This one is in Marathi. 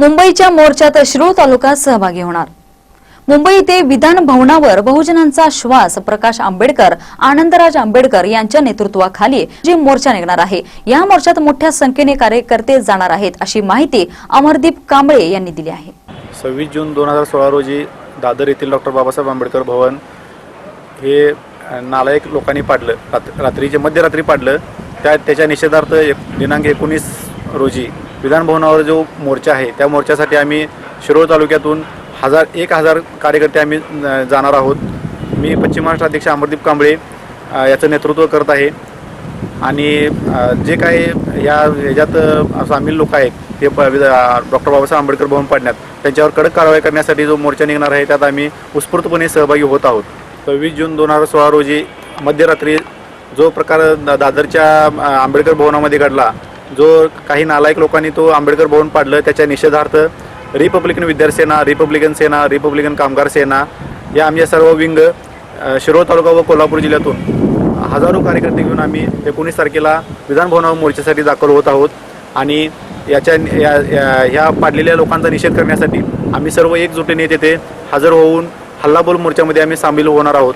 मुंबईच्या मोर्चात शिरूर तालुका सहभागी होणार। मुंबई येथे विधान भवनावर बहुजनांचा श्वास प्रकाश आंबेडकर, आनंदराज आंबेडकर यांच्या नेतृत्वाखाली जी मोर्चा निघणार आहे। या मोर्चात मोठ्या संख्येने कार्यकर्ते जाणार आहेत, अशी माहिती अमरदीप कांबळे यांनी दिली आहे। 26 जून 2016 रोजी दादर येथील डॉक्टर बाबासाहेब आंबेडकर भवन हे नालायक लोकांनी पाडलं, रात्रीचे मध्यरात्री पाडलं। त्याच्या निषेधार्थ दिनांक 19 रोजी विधान भवनावर जो मोर्चा आहे त्या मोर्चासाठी आम्ही शिरोळ तालुक्यातून 1000 कार्यकर्ते आम्ही जाणार आहोत। मी पश्चिम महाराष्ट्र अध्यक्ष अमरदीप कांबळे याचं नेतृत्व करत आहे आणि जे काही याच्यात सामील लोक आहेत ते डॉक्टर बाबासाहेब आंबेडकर भवन पाडण्यात त्यांच्यावर कडक कारवाई करण्यासाठी जो मोर्चा निघणार आहे त्यात आम्ही उत्स्फूर्तपणे सहभागी होत आहोत। 26 जून 2016 रोजी मध्यरात्री जो प्रकार दादरच्या आंबेडकर भवनामध्ये घडला, जो काही नालायक लोकांनी तो आंबेडकर भवन पाडलं, त्याच्या निषेधार्थ रिपब्लिकन विद्यार्थी सेना, रिपब्लिकन सेना, रिपब्लिकन कामगार सेना या आमच्या सर्व विंग शिरोळ तालुका व कोल्हापूर जिल्ह्यातून हजारो कार्यकर्ते घेऊन आम्ही 19 तारखेला विधान भवनावर मोर्चासाठी दाखल होत आहोत आणि ह्या पाडलेल्या लोकांचा निषेध करण्यासाठी आम्ही सर्व एकजुटीने तेथे हजर होऊन हल्लाबोल मोर्चामध्ये आम्ही सामील होणार आहोत।